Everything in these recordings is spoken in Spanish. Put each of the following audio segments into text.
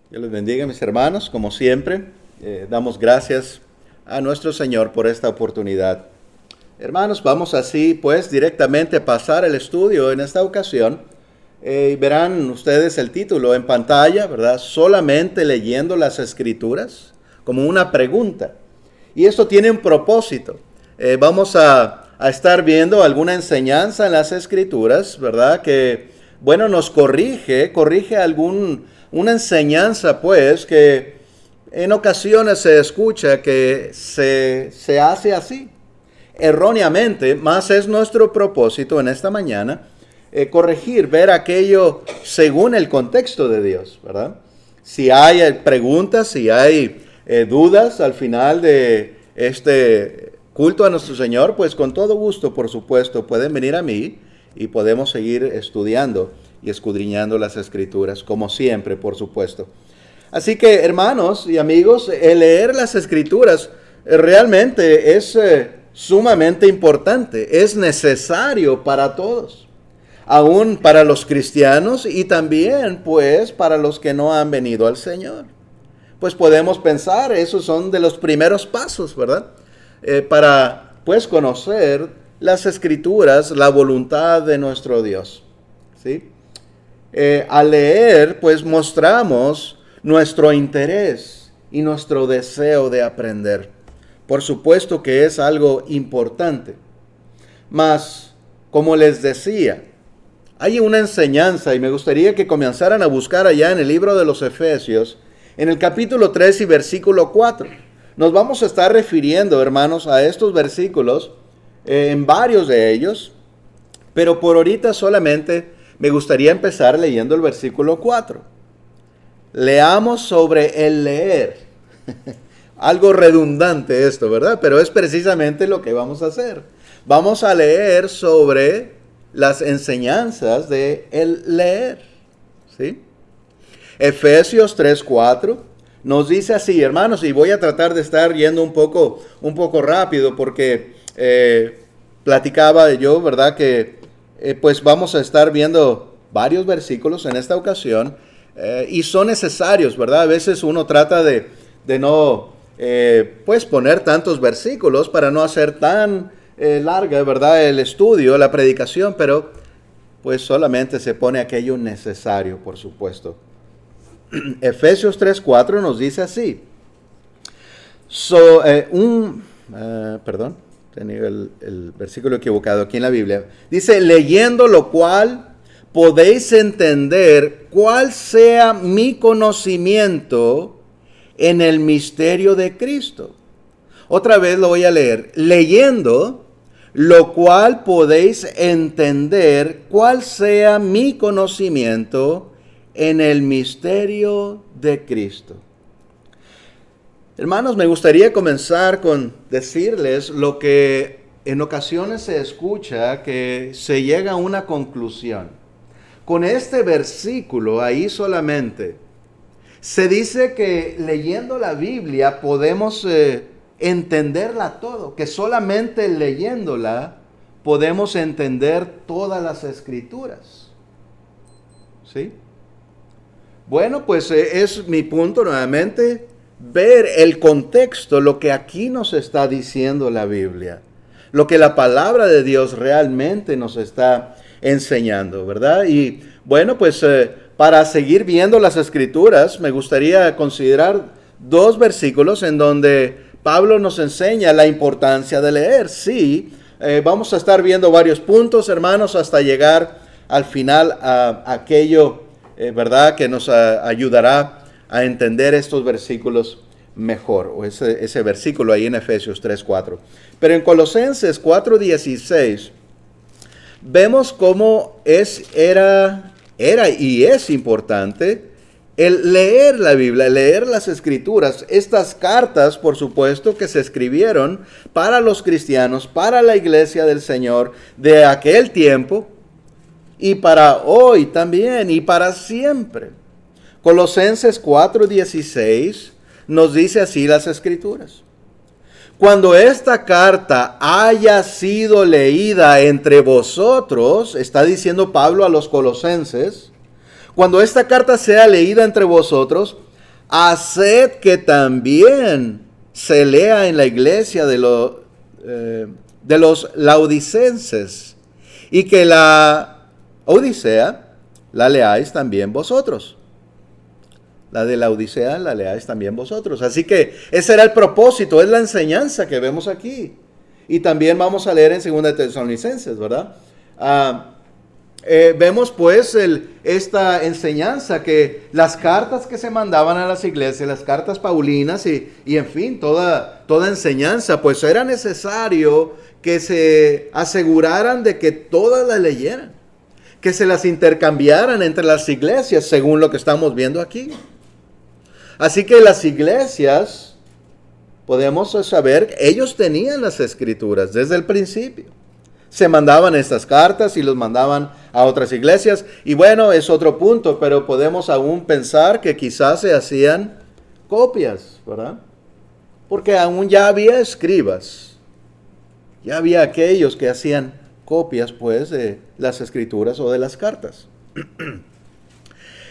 Dios les bendiga, mis hermanos. Como siempre, damos gracias a nuestro Señor por esta oportunidad. Hermanos, vamos así pues directamente a pasar el estudio en esta ocasión. Verán ustedes el título en pantalla, ¿verdad? Solamente leyendo las Escrituras, como una pregunta. Y esto tiene un propósito. Vamos a estar viendo alguna enseñanza en las Escrituras, ¿verdad? Que, bueno, nos corrige una enseñanza, pues, que en ocasiones se escucha que se hace así, erróneamente, más es nuestro propósito en esta mañana, corregir, ver aquello según el contexto de Dios, ¿verdad? Si hay preguntas, si hay dudas al final de este culto a nuestro Señor, pues con todo gusto, por supuesto, pueden venir a mí y podemos seguir estudiando y escudriñando las Escrituras, como siempre, por supuesto. Así que, hermanos y amigos, el leer las Escrituras realmente es sumamente importante, es necesario para todos, aún para los cristianos y también, pues, para los que no han venido al Señor. Pues podemos pensar, esos son de los primeros pasos, ¿verdad? Para, pues, conocer las Escrituras, la voluntad de nuestro Dios, ¿sí? Al leer, pues mostramos nuestro interés y nuestro deseo de aprender. Por supuesto que es algo importante. Mas, como les decía, hay una enseñanza y me gustaría que comenzaran a buscar allá en el libro de los Efesios, en el capítulo 3 y versículo 4. Nos vamos a estar refiriendo, hermanos, a estos versículos, en varios de ellos, pero por ahorita solamente me gustaría empezar leyendo el versículo 4. Leamos sobre el leer. Algo redundante esto, ¿verdad? Pero es precisamente lo que vamos a hacer. Vamos a leer sobre las enseñanzas de el leer, ¿sí? Efesios 3:4 nos dice así, hermanos, y voy a tratar de estar yendo un poco rápido porque platicaba yo, ¿verdad? Que pues vamos a estar viendo varios versículos en esta ocasión y son necesarios, ¿verdad? A veces uno trata de no pues poner tantos versículos para no hacer tan larga, ¿verdad? El estudio, la predicación, pero pues solamente se pone aquello necesario, por supuesto. Efesios 3:4 nos dice así. Perdón, tenía el versículo equivocado aquí en la Biblia. Dice, leyendo lo cual podéis entender cuál sea mi conocimiento en el misterio de Cristo. Otra vez lo voy a leer. Leyendo lo cual podéis entender cuál sea mi conocimiento en el misterio de Cristo. Hermanos, me gustaría comenzar con decirles lo que en ocasiones se escucha, que se llega a una conclusión. Con este versículo, ahí solamente, se dice que leyendo la Biblia podemos entenderla todo, que solamente leyéndola podemos entender todas las Escrituras. ¿Sí? Bueno, pues es mi punto nuevamente, ver el contexto, lo que aquí nos está diciendo la Biblia, lo que la palabra de Dios realmente nos está enseñando, ¿verdad? Y bueno, pues para seguir viendo las Escrituras, me gustaría considerar dos versículos en donde Pablo nos enseña la importancia de leer. Sí, vamos a estar viendo varios puntos, hermanos, hasta llegar al final a aquello, ¿verdad?, que nos ayudará a entender estos versículos mejor, o ese versículo ahí en Efesios 3:4. Pero en Colosenses 4:16 vemos cómo era y es importante el leer la Biblia, leer las Escrituras, estas cartas, por supuesto, que se escribieron para los cristianos, para la iglesia del Señor de aquel tiempo y para hoy también y para siempre. Colosenses 4:16 nos dice así las Escrituras. Cuando esta carta haya sido leída entre vosotros, está diciendo Pablo a los colosenses, cuando esta carta sea leída entre vosotros, haced que también se lea en la iglesia de los laodicenses, y que la Odisea la leáis también vosotros. La de la Odisea la leáis también vosotros. Así que ese era el propósito, es la enseñanza que vemos aquí. Y también vamos a leer en 2 Tesalonicenses, ¿verdad? Vemos pues esta enseñanza, que las cartas que se mandaban a las iglesias, las cartas paulinas y en fin, toda enseñanza, pues era necesario que se aseguraran de que todas las leyeran, que se las intercambiaran entre las iglesias, según lo que estamos viendo aquí. Así que las iglesias, podemos saber, ellos tenían las escrituras desde el principio. Se mandaban estas cartas y los mandaban a otras iglesias. Y bueno, es otro punto, pero podemos aún pensar que quizás se hacían copias, ¿verdad? Porque aún ya había escribas. Ya había aquellos que hacían copias, pues, de las escrituras o de las cartas.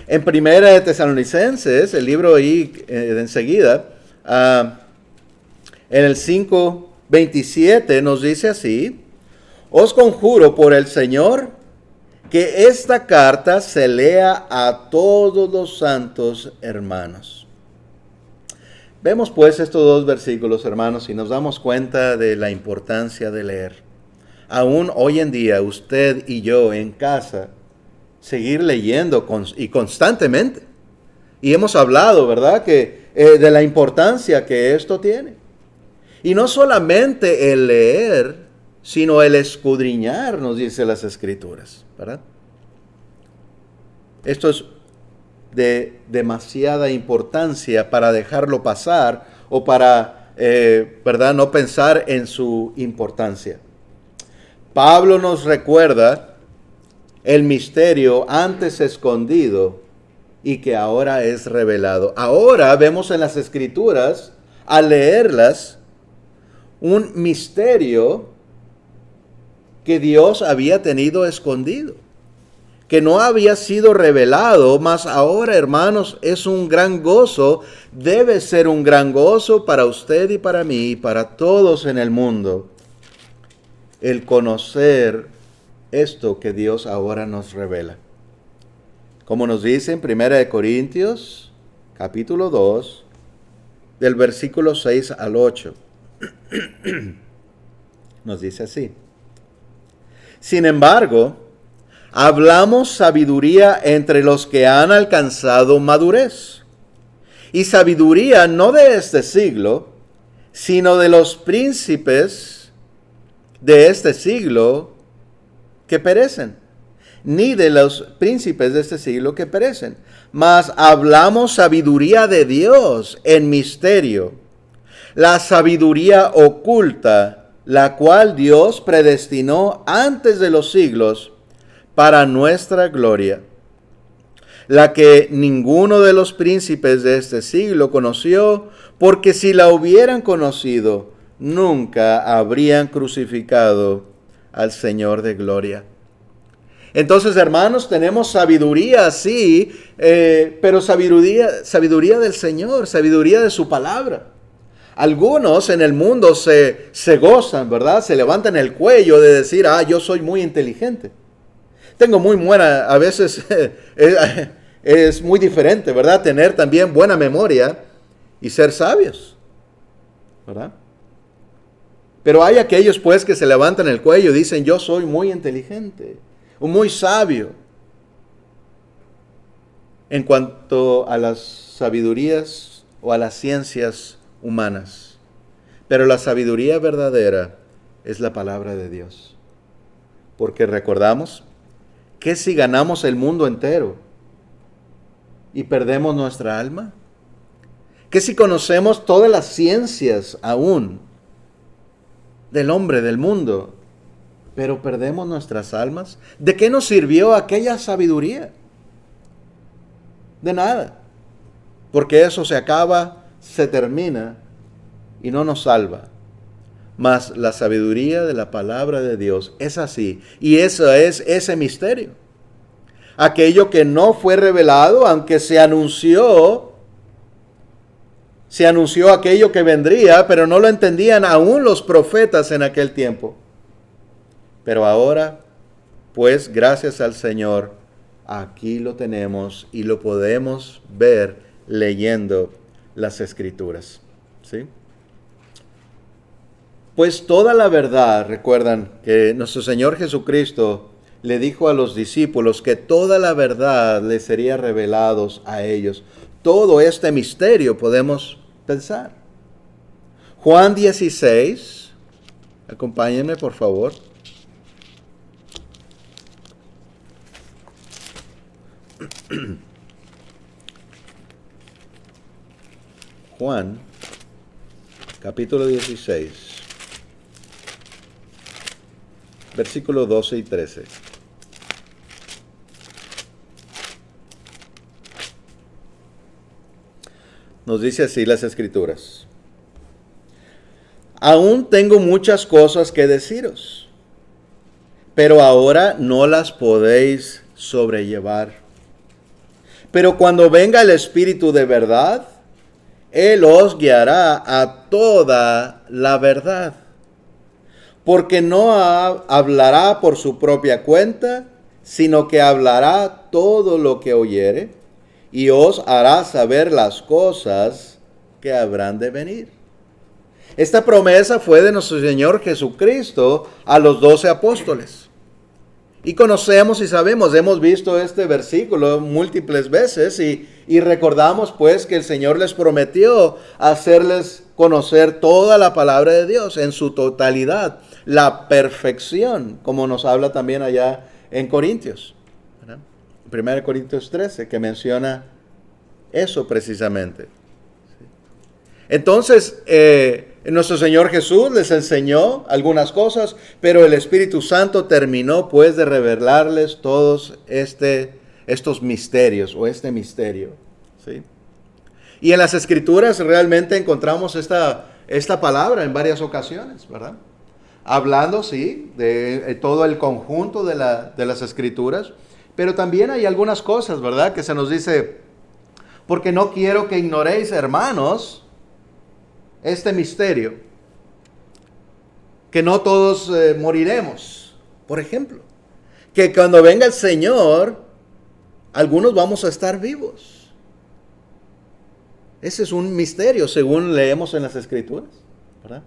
En 1 Tesalonicenses, el libro ahí de enseguida, en el 5:27 nos dice así: os conjuro por el Señor que esta carta se lea a todos los santos hermanos. Vemos pues estos dos versículos, hermanos, y nos damos cuenta de la importancia de leer. Aún hoy en día, usted y yo en casa, seguir leyendo y constantemente. Y hemos hablado, ¿verdad?, que de la importancia que esto tiene. Y no solamente el leer, sino el escudriñar, nos dice las Escrituras, ¿verdad? Esto es de demasiada importancia para dejarlo pasar o para, ¿verdad?, no pensar en su importancia. Pablo nos recuerda el misterio antes escondido y que ahora es revelado. Ahora vemos en las Escrituras, al leerlas, un misterio que Dios había tenido escondido, que no había sido revelado, mas ahora, hermanos, es un gran gozo, debe ser un gran gozo para usted y para mí y para todos en el mundo, el conocer esto que Dios ahora nos revela. Como nos dice en 1 Corintios, capítulo 2, del versículo 6 al 8, nos dice así: sin embargo, hablamos sabiduría entre los que han alcanzado madurez, y sabiduría no de este siglo, sino de los príncipes de este siglo que perecen, ni de los príncipes de este siglo que perecen, mas hablamos sabiduría de Dios en misterio, la sabiduría oculta, la cual Dios predestinó antes de los siglos para nuestra gloria, la que ninguno de los príncipes de este siglo conoció, porque si la hubieran conocido, nunca habrían crucificado al Señor de gloria. Entonces, hermanos, tenemos sabiduría, sí, pero sabiduría del Señor, sabiduría de su palabra. Algunos en el mundo se gozan, ¿verdad? Se levantan el cuello de decir, yo soy muy inteligente. Tengo muy buena, a veces es muy diferente, ¿verdad? Tener también buena memoria y ser sabios, ¿verdad? Pero hay aquellos pues que se levantan el cuello y dicen, yo soy muy inteligente, o muy sabio. En cuanto a las sabidurías o a las ciencias humanas. Pero la sabiduría verdadera es la palabra de Dios. Porque recordamos que si ganamos el mundo entero y perdemos nuestra alma, que si conocemos todas las ciencias aún del hombre, del mundo, pero perdemos nuestras almas, ¿de qué nos sirvió aquella sabiduría? De nada, porque eso se acaba, se termina y no nos salva. Mas la sabiduría de la palabra de Dios es así, y eso es ese misterio. Aquello que no fue revelado, aunque se anunció Se anunció aquello que vendría, pero no lo entendían aún los profetas en aquel tiempo. Pero ahora, pues gracias al Señor, aquí lo tenemos y lo podemos ver leyendo las Escrituras. ¿Sí? Pues toda la verdad, recuerdan que nuestro Señor Jesucristo le dijo a los discípulos que toda la verdad les sería revelados a ellos. Todo este misterio podemos pensar. Juan 16, acompáñenme por favor. Juan, capítulo 16, versículos 12 y 13. Nos dice así las Escrituras. Aún tengo muchas cosas que deciros, pero ahora no las podéis sobrellevar. Pero cuando venga el Espíritu de verdad, Él os guiará a toda la verdad. Porque no hablará por su propia cuenta, sino que hablará todo lo que oyere, y os hará saber las cosas que habrán de venir. Esta promesa fue de nuestro Señor Jesucristo a los 12 apóstoles. Y conocemos y sabemos, hemos visto este versículo múltiples veces y recordamos pues que el Señor les prometió hacerles conocer toda la palabra de Dios en su totalidad, la perfección, como nos habla también allá en Corintios. 1 Corintios 13, que menciona eso precisamente. Entonces, nuestro Señor Jesús les enseñó algunas cosas, pero el Espíritu Santo terminó pues de revelarles todos estos misterios o este misterio. ¿Sí? Y en las Escrituras realmente encontramos esta palabra en varias ocasiones, ¿verdad? Hablando, sí, de todo el conjunto de las Escrituras, pero también hay algunas cosas, ¿verdad? Que se nos dice, porque no quiero que ignoréis, hermanos, este misterio, que no todos moriremos. Por ejemplo, que cuando venga el Señor, algunos vamos a estar vivos. Ese es un misterio, según leemos en las Escrituras, ¿verdad?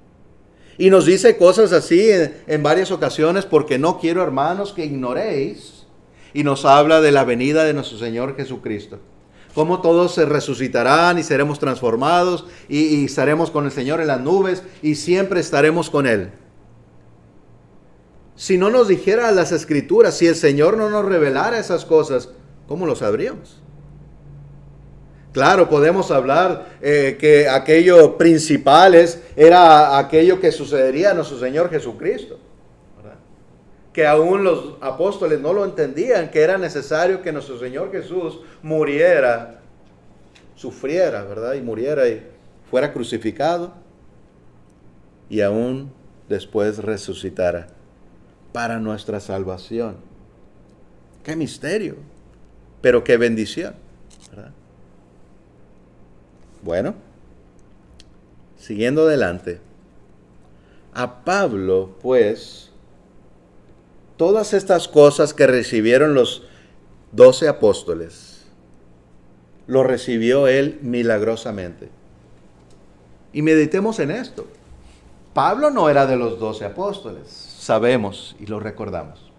Y nos dice cosas así en varias ocasiones, porque no quiero, hermanos, que ignoréis. Y nos habla de la venida de nuestro Señor Jesucristo. Cómo todos se resucitarán y seremos transformados y estaremos con el Señor en las nubes y siempre estaremos con Él. Si no nos dijera las Escrituras, si el Señor no nos revelara esas cosas, ¿cómo lo sabríamos? Claro, podemos hablar que aquello principal era aquello que sucedería a nuestro Señor Jesucristo. Que aún los apóstoles no lo entendían, que era necesario que nuestro Señor Jesús muriera, sufriera, ¿verdad? Y muriera y fuera crucificado y aún después resucitara para nuestra salvación. ¡Qué misterio! Pero qué bendición, ¿verdad? Bueno, siguiendo adelante, a Pablo, pues, todas estas cosas que recibieron los 12 apóstoles, lo recibió él milagrosamente. Y meditemos en esto. Pablo no era de los 12 apóstoles, sabemos y lo recordamos.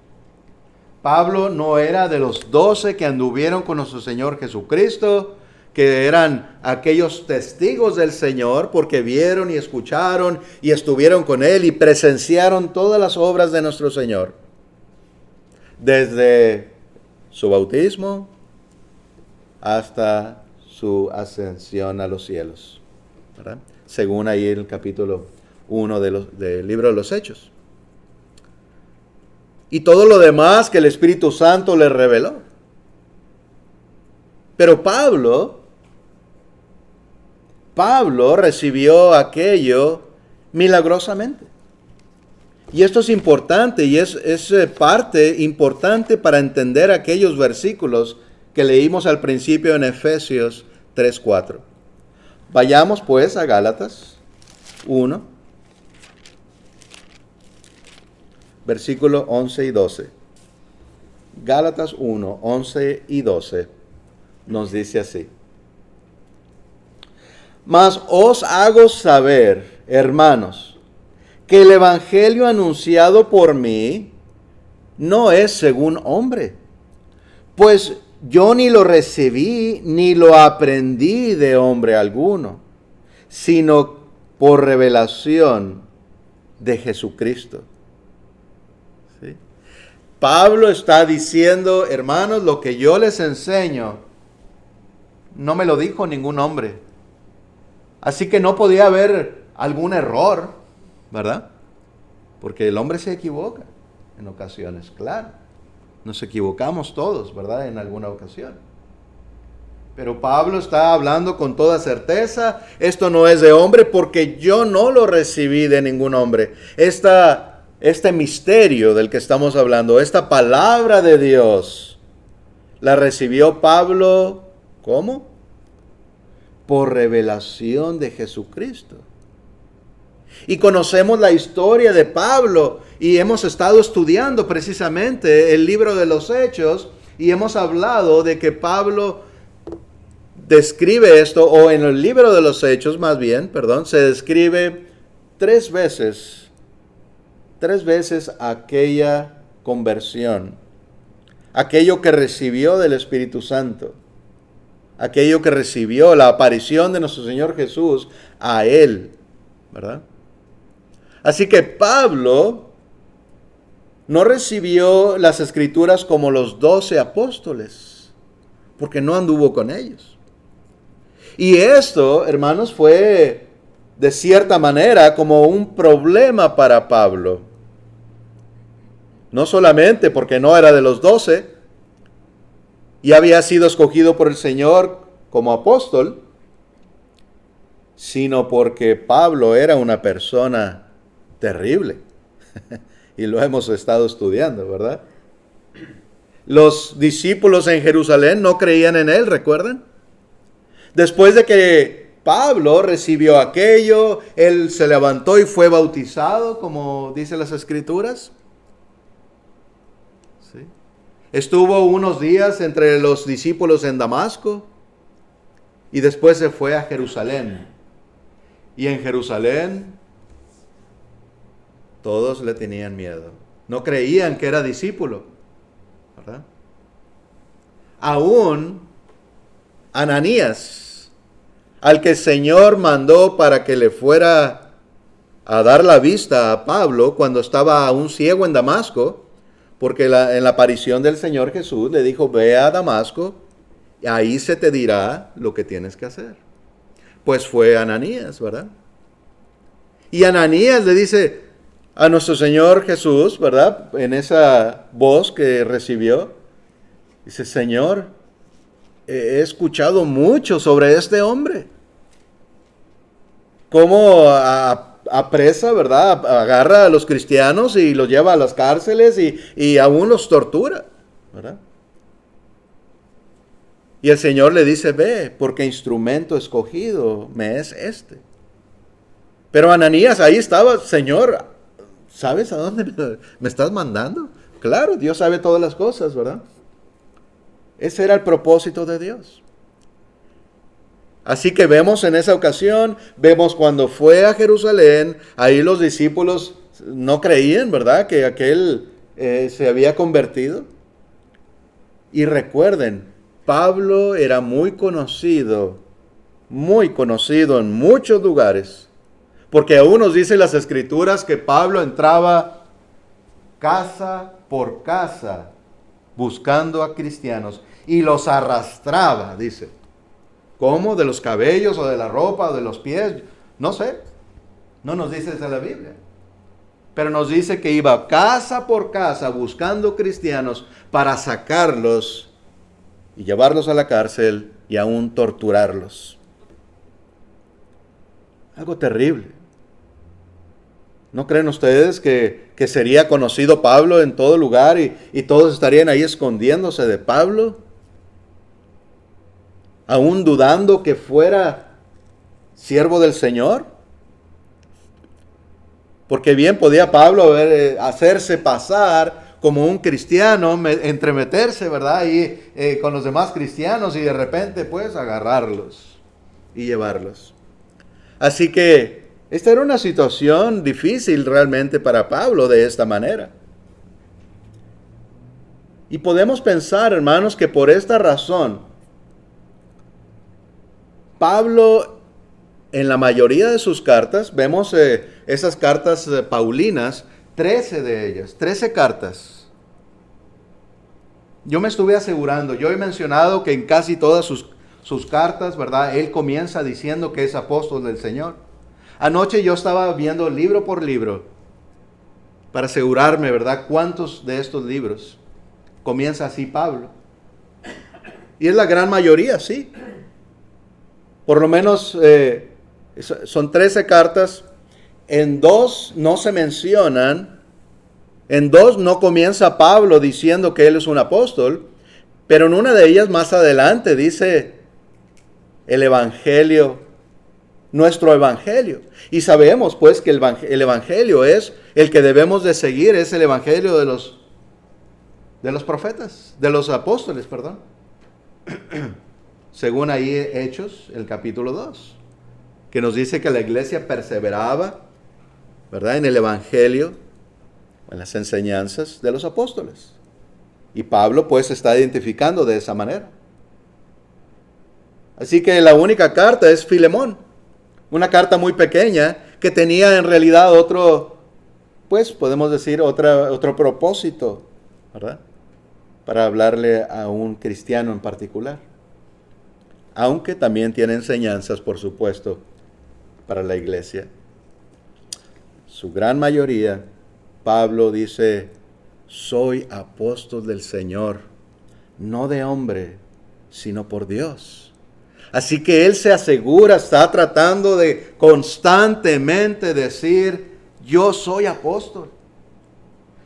Pablo no era de los 12 que anduvieron con nuestro Señor Jesucristo, que eran aquellos testigos del Señor porque vieron y escucharon y estuvieron con Él y presenciaron todas las obras de nuestro Señor. Desde su bautismo hasta su ascensión a los cielos, ¿verdad? Según ahí el capítulo 1 del libro de los Hechos. Y todo lo demás que el Espíritu Santo le reveló. Pero Pablo recibió aquello milagrosamente. Y esto es importante y es parte importante para entender aquellos versículos que leímos al principio en Efesios 3:4. Vayamos pues a Gálatas 1, versículo 11 y 12. Gálatas 1, 11 y 12 nos dice así. Mas os hago saber, hermanos, que el evangelio anunciado por mí no es según hombre, pues yo ni lo recibí ni lo aprendí de hombre alguno, sino por revelación de Jesucristo. ¿Sí? Pablo está diciendo, hermanos, lo que yo les enseño no me lo dijo ningún hombre. Así que no podía haber algún error, ¿verdad? Porque el hombre se equivoca en ocasiones, claro. Nos equivocamos todos, ¿verdad? En alguna ocasión. Pero Pablo está hablando con toda certeza, esto no es de hombre porque yo no lo recibí de ningún hombre. Este misterio del que estamos hablando, esta palabra de Dios, la recibió Pablo, ¿cómo? Por revelación de Jesucristo. Y conocemos la historia de Pablo y hemos estado estudiando precisamente el libro de los Hechos y hemos hablado de que Pablo describe esto, o en el libro de los Hechos más bien, perdón, se describe tres veces aquella conversión, aquello que recibió del Espíritu Santo, aquello que recibió la aparición de nuestro Señor Jesús a él, ¿verdad? Así que Pablo no recibió las Escrituras como los 12 apóstoles, porque no anduvo con ellos. Y esto, hermanos, fue de cierta manera como un problema para Pablo. No solamente porque no era de los 12 y había sido escogido por el Señor como apóstol, sino porque Pablo era una persona terrible. Y lo hemos estado estudiando, ¿verdad? Los discípulos en Jerusalén no creían en él, ¿recuerdan? Después de que Pablo recibió aquello, él se levantó y fue bautizado, como dicen las Escrituras. ¿Sí? Estuvo unos días entre los discípulos en Damasco y después se fue a Jerusalén. Y en Jerusalén todos le tenían miedo. No creían que era discípulo, ¿verdad? Aún Ananías, al que el Señor mandó para que le fuera a dar la vista a Pablo cuando estaba aún ciego en Damasco, porque en la aparición del Señor Jesús le dijo, ve a Damasco, y ahí se te dirá lo que tienes que hacer. Pues fue Ananías, ¿verdad? Y Ananías le dice a nuestro Señor Jesús, ¿verdad? En esa voz que recibió, dice, Señor, he escuchado mucho sobre este hombre. Cómo apresa, ¿verdad? Agarra a los cristianos y los lleva a las cárceles y aún los tortura, ¿verdad? Y el Señor le dice, ve, porque instrumento escogido me es este. Pero Ananías ahí estaba, Señor, ¿sabes a dónde me estás mandando? Claro, Dios sabe todas las cosas, ¿verdad? Ese era el propósito de Dios. Así que vemos en esa ocasión, vemos cuando fue a Jerusalén, ahí los discípulos no creían, ¿verdad? Que aquel se había convertido. Y recuerden, Pablo era muy conocido en muchos lugares. Porque aún nos dicen las Escrituras que Pablo entraba casa por casa buscando a cristianos y los arrastraba, dice. ¿Cómo? ¿De los cabellos o de la ropa o de los pies? No sé. No nos dice eso en la Biblia. Pero nos dice que iba casa por casa buscando cristianos para sacarlos y llevarlos a la cárcel y aún torturarlos. Algo terrible. ¿No creen ustedes que sería conocido Pablo en todo lugar y todos estarían ahí escondiéndose de Pablo? Aún dudando que fuera siervo del Señor. Porque bien podía Pablo hacerse pasar como un cristiano, entremeterse, ¿verdad? Y con los demás cristianos y de repente pues agarrarlos y llevarlos. Así que esta era una situación difícil realmente para Pablo de esta manera. Y podemos pensar, hermanos, que por esta razón, Pablo, en la mayoría de sus cartas, vemos esas cartas paulinas, 13 de ellas, 13 cartas. Yo me estuve asegurando, yo he mencionado que en casi todas sus cartas, ¿verdad? Él comienza diciendo que es apóstol del Señor. Anoche yo estaba viendo libro por libro para asegurarme, ¿verdad? ¿Cuántos de estos libros comienza así Pablo? Y es la gran mayoría, sí. Por lo menos son 13 cartas. En 2 no se mencionan. En 2 no comienza Pablo diciendo que él es un apóstol. Pero en una de ellas más adelante dice el evangelio, nuestro evangelio. Y sabemos pues que el evangelio es el que debemos de seguir. Es el evangelio de los profetas, de los apóstoles, perdón. Según ahí Hechos, el capítulo 2, que nos dice que la iglesia perseveraba, ¿verdad? En el evangelio, en las enseñanzas de los apóstoles. Y Pablo pues se está identificando de esa manera. Así que la única carta es Filemón, una carta muy pequeña que tenía en realidad otro, pues podemos decir otro propósito, ¿verdad? Para hablarle a un cristiano en particular. Aunque también tiene enseñanzas, por supuesto, para la iglesia. Su gran mayoría, Pablo dice, soy apóstol del Señor, no de hombre, sino por Dios. Así que él se asegura, está tratando de constantemente decir, yo soy apóstol.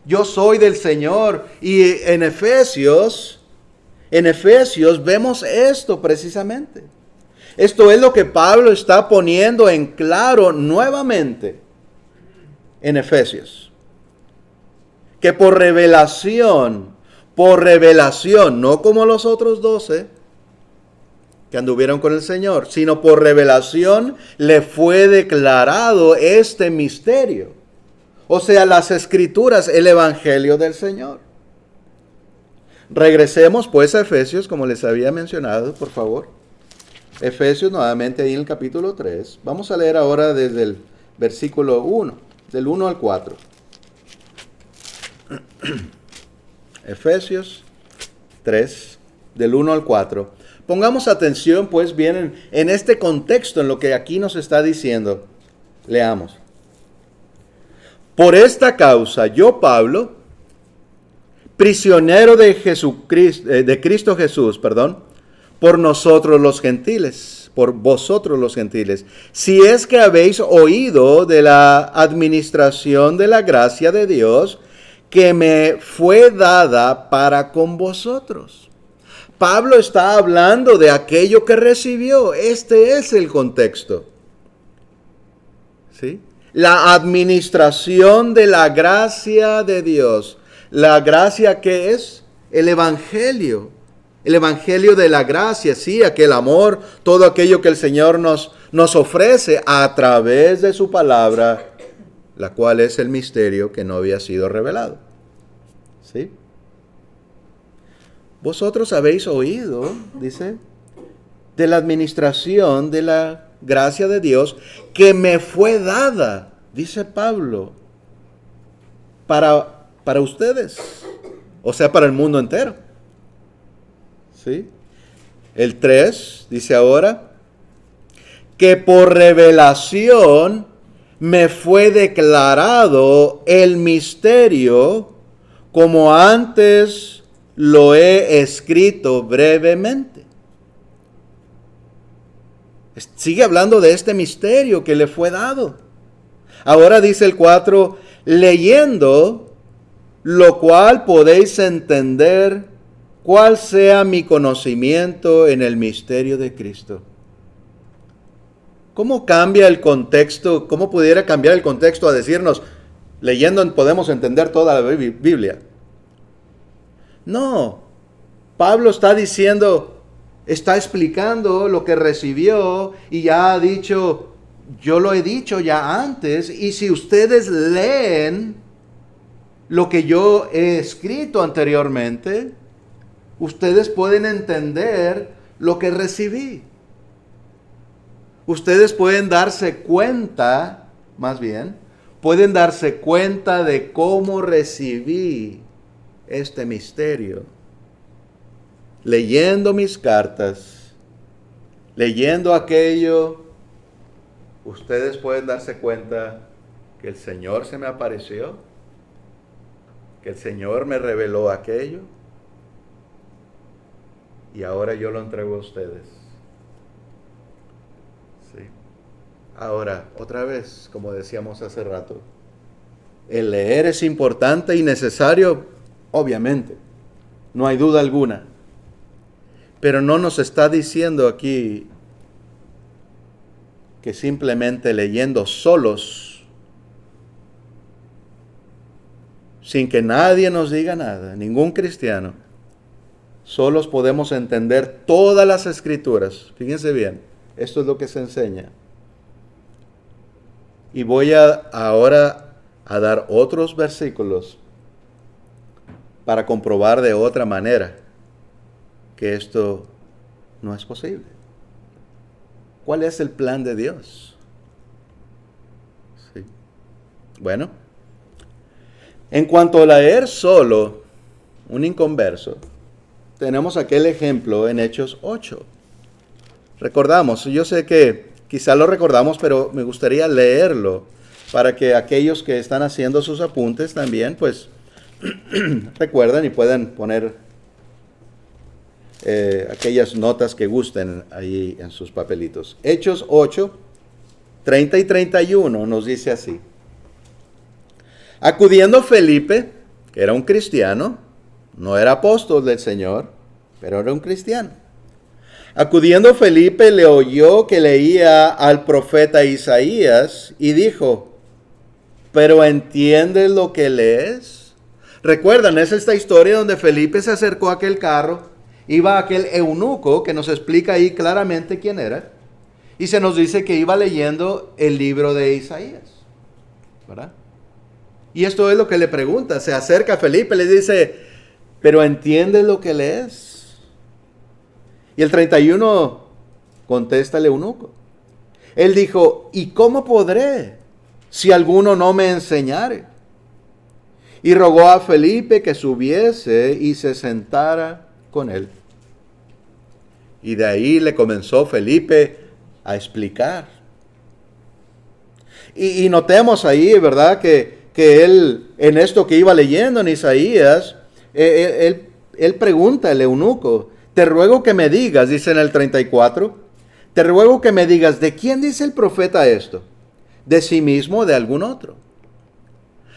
Yo soy del Señor. Y en Efesios vemos esto precisamente. Esto es lo que Pablo está poniendo en claro nuevamente en Efesios. Que por revelación, no como los otros 12 que anduvieron con el Señor, sino por revelación le fue declarado este misterio. O sea, las Escrituras, el Evangelio del Señor. Regresemos pues a Efesios, como les había mencionado, por favor. Efesios nuevamente ahí en el capítulo 3. Vamos a leer ahora desde el versículo 1, del 1 al 4. Efesios 3, del 1 al 4. Pongamos atención pues bien en este contexto, en lo que aquí nos está diciendo. Leamos. Por esta causa, yo, Pablo, prisionero de Jesucristo, de Cristo Jesús, por nosotros los gentiles, por vosotros los gentiles, si es que habéis oído de la administración de la gracia de Dios que me fue dada para con vosotros. Pablo está hablando de aquello que recibió. Este es el contexto. ¿Sí? La administración de la gracia de Dios. La gracia que es el Evangelio. El Evangelio de la gracia, sí, aquel amor, todo aquello que el Señor nos ofrece a través de su palabra, la cual es el misterio que no había sido revelado. ¿Sí? Vosotros habéis oído, dice, de la administración de la gracia de Dios que me fue dada, dice Pablo, para ustedes, o sea, para el mundo entero. ¿Sí? El 3 dice ahora, que por revelación me fue declarado el misterio como antes lo he escrito brevemente. Sigue hablando de este misterio que le fue dado. Ahora dice el 4, leyendo, lo cual podéis entender cuál sea mi conocimiento en el misterio de Cristo. ¿Cómo cambia el contexto? ¿Cómo pudiera cambiar el contexto a decirnos, leyendo podemos entender toda la Biblia? No, Pablo está diciendo, está explicando lo que recibió y ya ha dicho, yo lo he dicho ya antes, y si ustedes leen lo que yo he escrito anteriormente, ustedes pueden entender lo que recibí. Ustedes pueden darse cuenta, más bien, pueden darse cuenta de cómo recibí este misterio. Leyendo mis cartas, leyendo aquello, ustedes pueden darse cuenta que el Señor se me apareció, que el Señor me reveló aquello, y ahora yo lo entrego a ustedes. Sí. Ahora, otra vez, como decíamos hace rato, el leer es importante y necesario, obviamente, no hay duda alguna. Pero no nos está diciendo aquí que simplemente leyendo solos, sin que nadie nos diga nada, ningún cristiano, solos podemos entender todas las escrituras. Fíjense bien, esto es lo que se enseña. Y voy ahora a dar otros versículos para comprobar de otra manera que esto no es posible. ¿Cuál es el plan de Dios? Sí. Bueno, en cuanto a leer solo un inconverso, tenemos aquel ejemplo en Hechos 8. Recordamos, yo sé que quizá lo recordamos, pero me gustaría leerlo para que aquellos que están haciendo sus apuntes también, pues, recuerden y puedan poner aquellas notas que gusten ahí en sus papelitos. Hechos 8, 30 y 31 nos dice así. Acudiendo Felipe, que era un cristiano, no era apóstol del Señor, pero era un cristiano. Acudiendo Felipe le oyó que leía al profeta Isaías y dijo, ¿pero entiendes lo que lees? ¿Recuerdan? Es esta historia donde Felipe se acercó a aquel carro, iba aquel eunuco que nos explica ahí claramente quién era, y se nos dice que iba leyendo el libro de Isaías, ¿verdad? Y esto es lo que le pregunta, se acerca a Felipe, le dice, ¿pero entiendes lo que lees? Y el 31 contesta el eunuco. Él dijo, ¿y cómo podré si alguno no me enseñare? Y rogó a Felipe que subiese y se sentara con él. Y de ahí le comenzó Felipe a explicar. Y notemos ahí, ¿verdad? Que él, en esto que iba leyendo en Isaías, él pregunta al eunuco, te ruego que me digas, dice en el 34, te ruego que me digas, ¿de quién dice el profeta esto? ¿De sí mismo o de algún otro?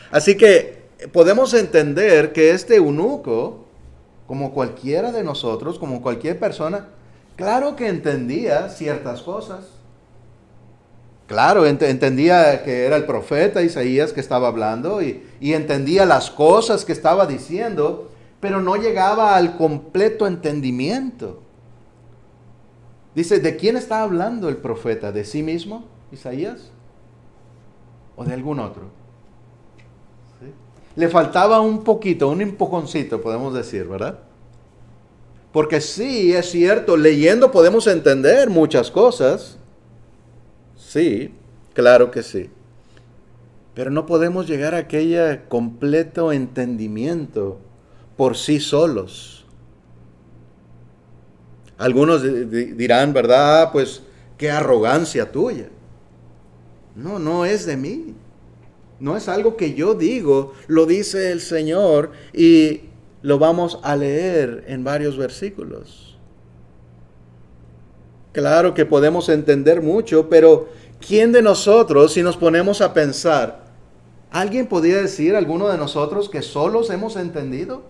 Así que podemos entender que este eunuco, como cualquiera de nosotros, como cualquier persona, claro que entendía ciertas cosas. Claro, entendía que era el profeta Isaías que estaba hablando y entendía las cosas que estaba diciendo, pero no llegaba al completo entendimiento. Dice, ¿de quién está hablando el profeta? ¿De sí mismo, Isaías? ¿O de algún otro? ¿Sí? Le faltaba un poquito, un empujoncito, podemos decir, ¿verdad? Porque sí, es cierto, leyendo podemos entender muchas cosas. Sí, claro que sí. Pero no podemos llegar a aquel completo entendimiento por sí solos. Algunos dirán, ¿verdad? Pues qué arrogancia tuya. No, no es de mí. No es algo que yo digo, lo dice el Señor y lo vamos a leer en varios versículos. Claro que podemos entender mucho, pero ¿quién de nosotros, si nos ponemos a pensar, alguien podría decir, alguno de nosotros, que solos hemos entendido?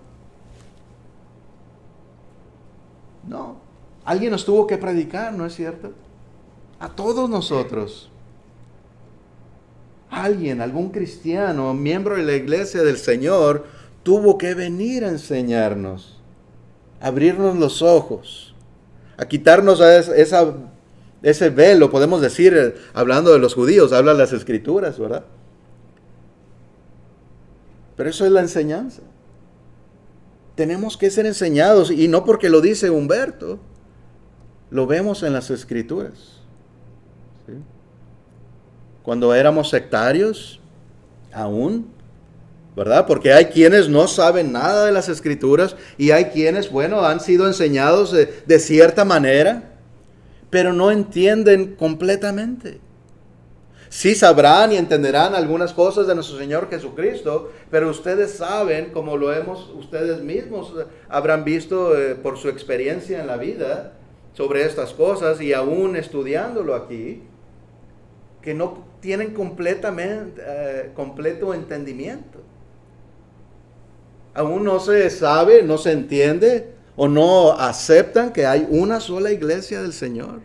No. Alguien nos tuvo que predicar, ¿no es cierto? A todos nosotros. Alguien, algún cristiano, miembro de la iglesia del Señor, tuvo que venir a enseñarnos, a abrirnos los ojos, a quitarnos ese velo, podemos decir, hablando de los judíos, habla las Escrituras, ¿verdad? Pero eso es la enseñanza. Tenemos que ser enseñados, y no porque lo dice Humberto, lo vemos en las Escrituras. ¿Sí? Cuando éramos sectarios, aún, ¿verdad? Porque hay quienes no saben nada de las Escrituras y hay quienes, bueno, han sido enseñados de cierta manera, pero no entienden completamente. Sí sabrán y entenderán algunas cosas de nuestro Señor Jesucristo, pero ustedes saben, como lo hemos, ustedes mismos habrán visto por su experiencia en la vida sobre estas cosas y aún estudiándolo aquí, que no tienen completo entendimiento. Aún no se sabe, no se entiende o no aceptan que hay una sola iglesia del Señor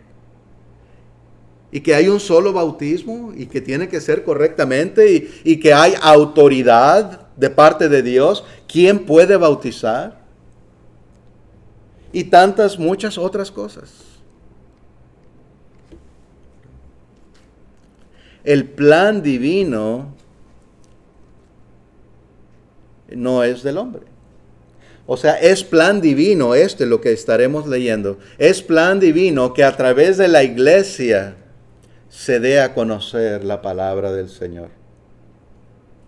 y que hay un solo bautismo y que tiene que ser correctamente y que hay autoridad de parte de Dios. ¿Quién puede bautizar? Y tantas, muchas otras cosas. El plan divino no es del hombre. O sea, es plan divino lo que estaremos leyendo. Es plan divino que a través de la iglesia se dé a conocer la palabra del Señor.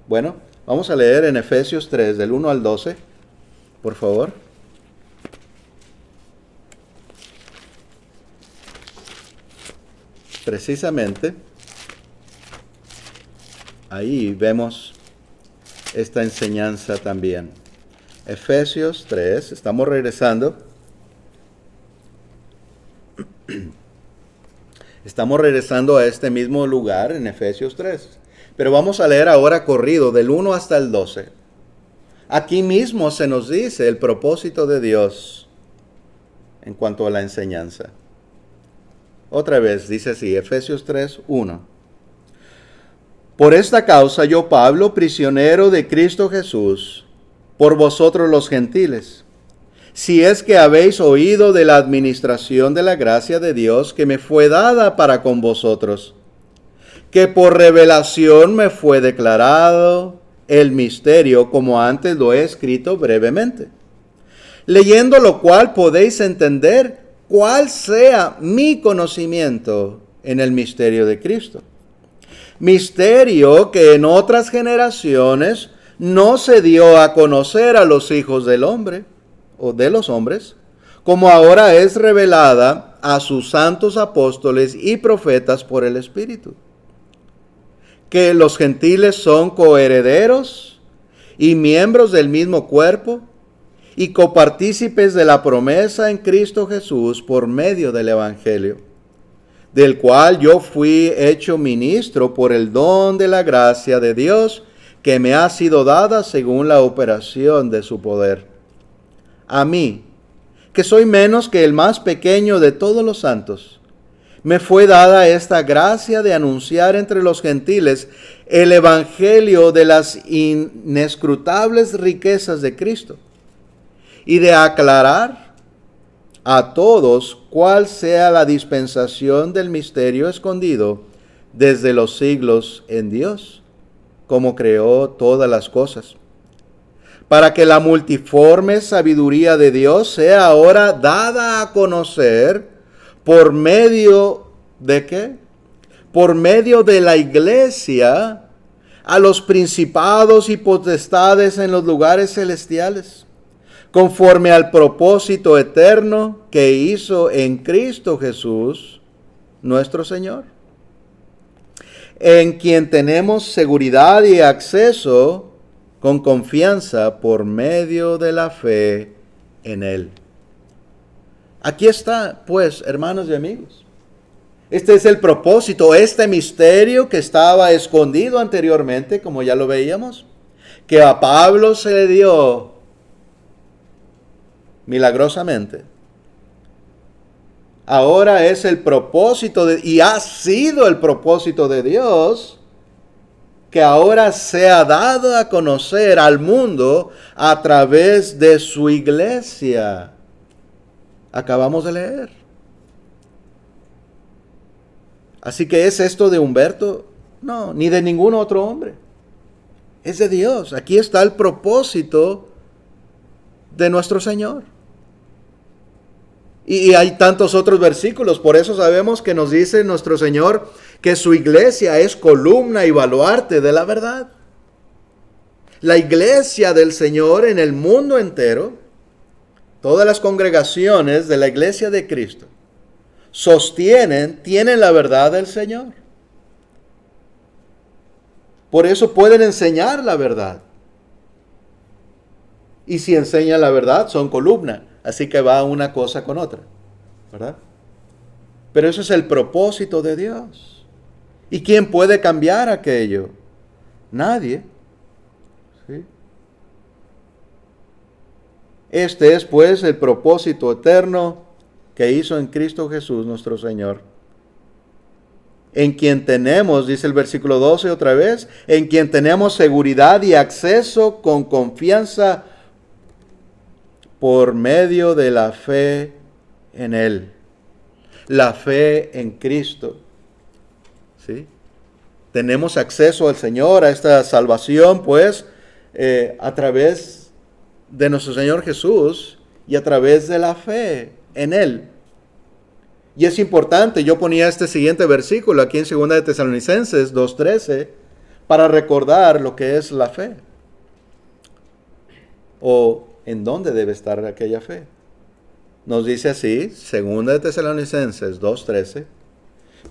Bueno, vamos a leer en Efesios 3, del 1 al 12, por favor. Precisamente, ahí vemos esta enseñanza también. Efesios 3, estamos regresando. Estamos regresando a este mismo lugar en Efesios 3. Pero vamos a leer ahora corrido del 1 hasta el 12. Aquí mismo se nos dice el propósito de Dios en cuanto a la enseñanza. Otra vez dice así, Efesios 3, 1. Por esta causa yo, Pablo, prisionero de Cristo Jesús, por vosotros los gentiles, si es que habéis oído de la administración de la gracia de Dios que me fue dada para con vosotros, que por revelación me fue declarado el misterio, como antes lo he escrito brevemente, leyendo lo cual podéis entender cuál sea mi conocimiento en el misterio de Cristo. Misterio que en otras generaciones no se dio a conocer a los hijos del hombre, o de los hombres, como ahora es revelada a sus santos apóstoles y profetas por el Espíritu. Que los gentiles son coherederos y miembros del mismo cuerpo y copartícipes de la promesa en Cristo Jesús por medio del Evangelio, del cual yo fui hecho ministro por el don de la gracia de Dios que me ha sido dada según la operación de su poder. A mí, que soy menos que el más pequeño de todos los santos, me fue dada esta gracia de anunciar entre los gentiles el evangelio de las inescrutables riquezas de Cristo y de aclarar a todos cuál sea la dispensación del misterio escondido desde los siglos en Dios, como creó todas las cosas, para que la multiforme sabiduría de Dios sea ahora dada a conocer por medio de ¿qué? Por medio de la iglesia a los principados y potestades en los lugares celestiales, conforme al propósito eterno que hizo en Cristo Jesús, nuestro Señor, en quien tenemos seguridad y acceso con confianza por medio de la fe en Él. Aquí está, pues, hermanos y amigos. Este es el propósito, este misterio que estaba escondido anteriormente, como ya lo veíamos, que a Pablo se le dio milagrosamente Ahora es el propósito y ha sido el propósito de Dios que ahora sea dado a conocer al mundo a través de su iglesia. Acabamos de leer. Así que ¿es esto de Humberto? No, ni de ningún otro hombre. Es de Dios. Aquí está el propósito de nuestro Señor. Y hay tantos otros versículos, por eso sabemos que nos dice nuestro Señor que su iglesia es columna y baluarte de la verdad. La iglesia del Señor en el mundo entero, todas las congregaciones de la iglesia de Cristo, tienen la verdad del Señor. Por eso pueden enseñar la verdad. Y si enseñan la verdad, son columna. Así que va una cosa con otra, ¿verdad? Pero eso es el propósito de Dios. ¿Y quién puede cambiar aquello? Nadie. ¿Sí? Este es pues el propósito eterno que hizo en Cristo Jesús nuestro Señor. En quien tenemos, dice el versículo 12 otra vez, en quien tenemos seguridad y acceso con confianza por medio de la fe en Él. La fe en Cristo. ¿Sí? Tenemos acceso al Señor, a esta salvación, pues, a través de nuestro Señor Jesús y a través de la fe en Él. Y es importante, yo ponía este siguiente versículo aquí en 2 de Tesalonicenses 2:13 para recordar lo que es la fe. O en dónde debe estar aquella fe. Nos dice así, 2 de Tesalonicenses 2:13,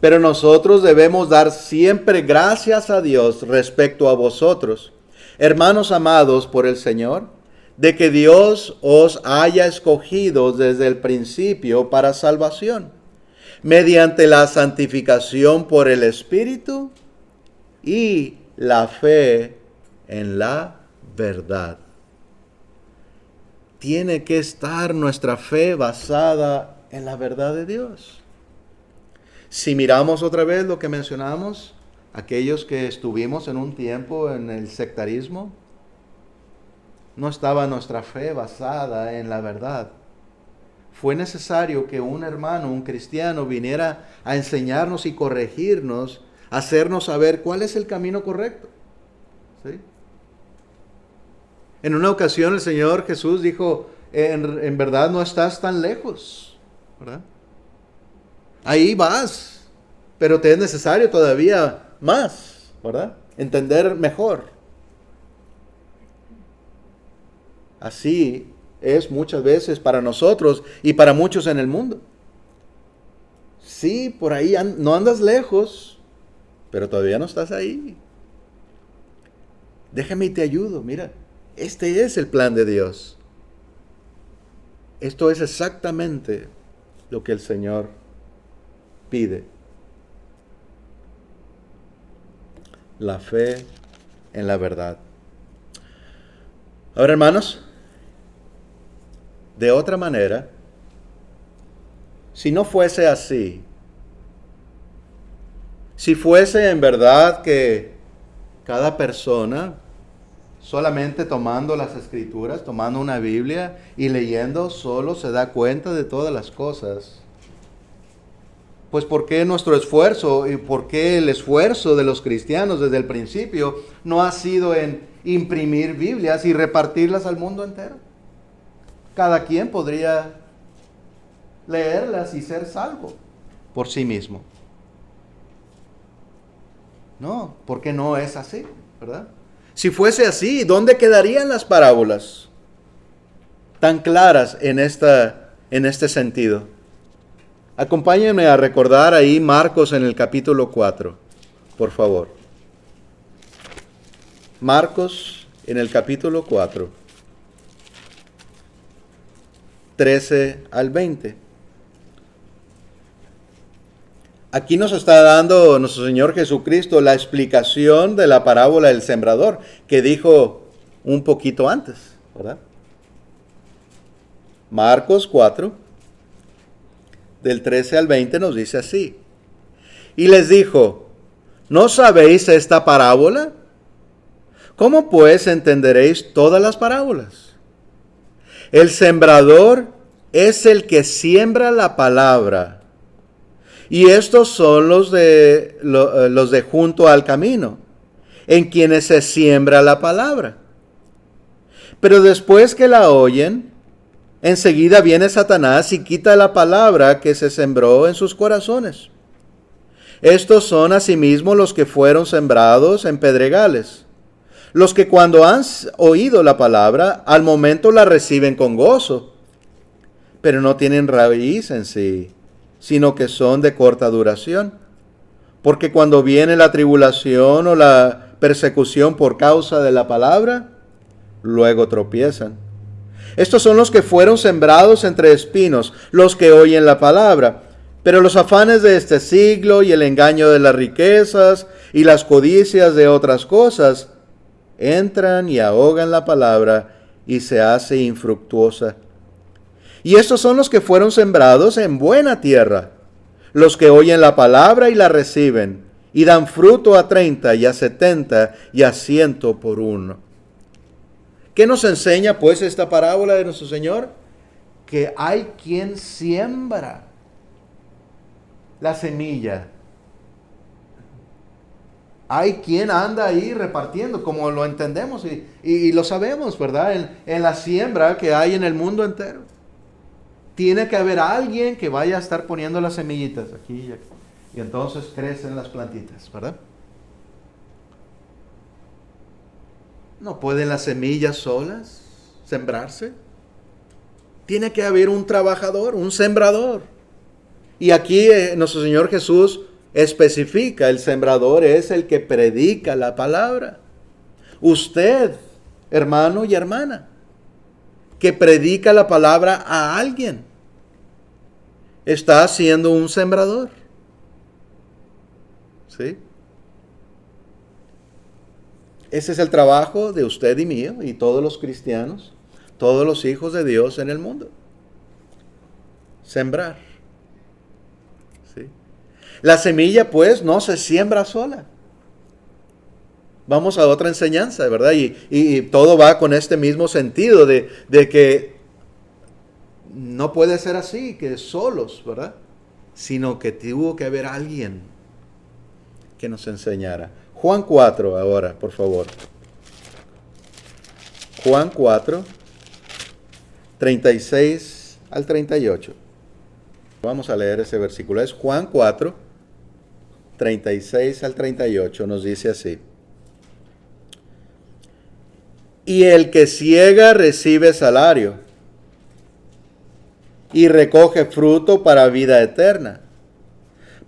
pero nosotros debemos dar siempre gracias a Dios respecto a vosotros, hermanos amados por el Señor, de que Dios os haya escogido desde el principio para salvación, mediante la santificación por el Espíritu y la fe en la verdad. Tiene que estar nuestra fe basada en la verdad de Dios. Si miramos otra vez lo que mencionamos, aquellos que estuvimos en un tiempo en el sectarismo, no estaba nuestra fe basada en la verdad. Fue necesario que un hermano, un cristiano, viniera a enseñarnos y corregirnos, hacernos saber cuál es el camino correcto. ¿Sí? En una ocasión el Señor Jesús dijo, en verdad no estás tan lejos, ¿verdad? Ahí vas, pero te es necesario todavía más, ¿verdad? Entender mejor. Así es muchas veces para nosotros y para muchos en el mundo. Sí, por ahí no andas lejos, pero todavía no estás ahí. Déjame y te ayudo, mira. Este es el plan de Dios. Esto es exactamente lo que el Señor pide. La fe en la verdad. Ahora, hermanos, de otra manera, si no fuese así, si fuese en verdad que cada persona solamente tomando las Escrituras, tomando una Biblia y leyendo, solo se da cuenta de todas las cosas. Pues ¿por qué nuestro esfuerzo y por qué el esfuerzo de los cristianos desde el principio no ha sido en imprimir Biblias y repartirlas al mundo entero? Cada quien podría leerlas y ser salvo por sí mismo. No, porque no es así, ¿verdad? Si fuese así, ¿dónde quedarían las parábolas tan claras en este sentido? Acompáñenme a recordar ahí Marcos en el capítulo 4, por favor. Marcos en el capítulo 4, 13 al 20. Aquí nos está dando nuestro Señor Jesucristo la explicación de la parábola del sembrador, que dijo un poquito antes, ¿verdad? Marcos 4, del 13 al 20 nos dice así. Y les dijo, ¿no sabéis esta parábola? ¿Cómo pues entenderéis todas las parábolas? El sembrador es el que siembra la palabra. Y estos son los de junto al camino, en quienes se siembra la palabra. Pero después que la oyen, enseguida viene Satanás y quita la palabra que se sembró en sus corazones. Estos son asimismo los que fueron sembrados en pedregales, los que cuando han oído la palabra, al momento la reciben con gozo, pero no tienen raíz en sí, sino que son de corta duración. Porque cuando viene la tribulación o la persecución por causa de la palabra, luego tropiezan. Estos son los que fueron sembrados entre espinos, los que oyen la palabra. Pero los afanes de este siglo y el engaño de las riquezas y las codicias de otras cosas entran y ahogan la palabra y se hace infructuosa. Y estos son los que fueron sembrados en buena tierra, los que oyen la palabra y la reciben, y dan fruto a 30 y a 70 y a 100 por uno. ¿Qué nos enseña pues esta parábola de nuestro Señor? Que hay quien siembra la semilla. Hay quien anda ahí repartiendo, como lo entendemos y lo sabemos, ¿verdad? En la siembra que hay en el mundo entero. Tiene que haber alguien que vaya a estar poniendo las semillitas aquí y aquí. Y entonces crecen las plantitas, ¿verdad? ¿No pueden las semillas solas sembrarse? Tiene que haber un trabajador, un sembrador. Y aquí nuestro Señor Jesús especifica, el sembrador es el que predica la palabra. Usted, hermano y hermana, que predica la palabra a alguien, está siendo un sembrador. ¿Sí? Ese es el trabajo de usted y mío y todos los cristianos, todos los hijos de Dios en el mundo. Sembrar. ¿Sí? La semilla pues no se siembra sola. Vamos a otra enseñanza, ¿verdad? Y todo va con este mismo sentido de que no puede ser así, que solos, ¿verdad? Sino que tuvo que haber alguien que nos enseñara. Juan 4 ahora, por favor. Juan 4, 36 al 38. Vamos a leer ese versículo. Es Juan 4, 36 al 38. Nos dice así. Y el que siega recibe salario y recoge fruto para vida eterna,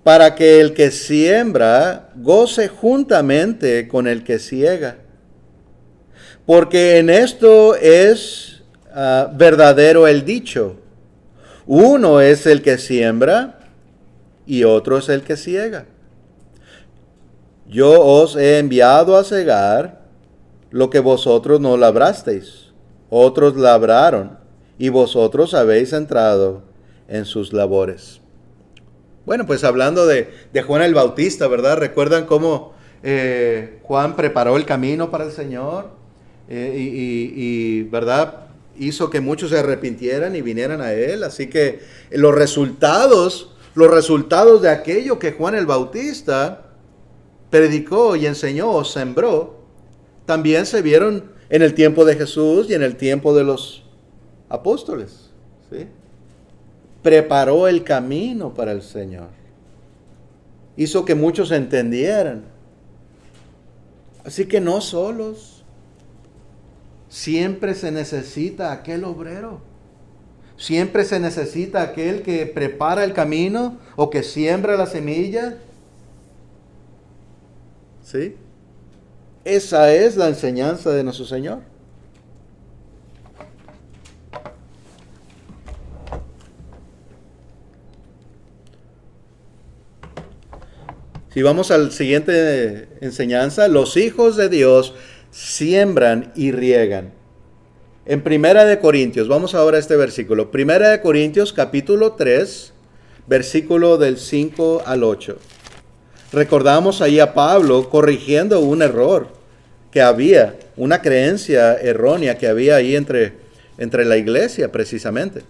para que el que siembra goce juntamente con el que siega. Porque en esto es verdadero el dicho: uno es el que siembra y otro es el que siega. Yo os he enviado a segar lo que vosotros no labrasteis, otros labraron, y vosotros habéis entrado en sus labores. Bueno, pues hablando de Juan el Bautista, ¿verdad? ¿Recuerdan cómo Juan preparó el camino para el Señor? ¿Verdad? Hizo que muchos se arrepintieran y vinieran a Él. Así que los resultados de aquello que Juan el Bautista predicó y enseñó o sembró, también se vieron en el tiempo de Jesús y en el tiempo de los apóstoles. ¿Sí? Preparó el camino para el Señor. Hizo que muchos entendieran. Así que no solos. Siempre se necesita aquel obrero. Siempre se necesita aquel que prepara el camino o que siembra la semilla. ¿Sí? Esa es la enseñanza de nuestro Señor. Si vamos al siguiente enseñanza, los hijos de Dios siembran y riegan. En Primera de Corintios, vamos ahora a este versículo. Primera de Corintios, capítulo 3, versículo del 5 al 8. Recordamos ahí a Pablo corrigiendo un error que había, una creencia errónea que había ahí entre la iglesia precisamente.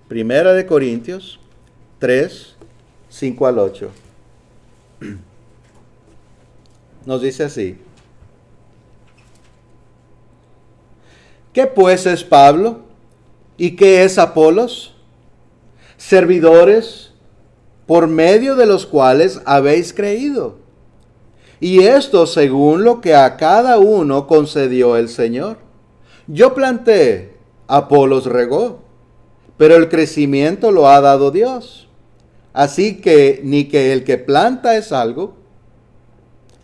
Primera de Corintios 3, 5 al 8. Nos dice así. ¿Qué pues es Pablo? ¿Y qué es Apolos? Servidores por medio de los cuales habéis creído. Y esto según lo que a cada uno concedió el Señor. Yo planté, Apolos regó, pero el crecimiento lo ha dado Dios. Así que ni que el que planta es algo,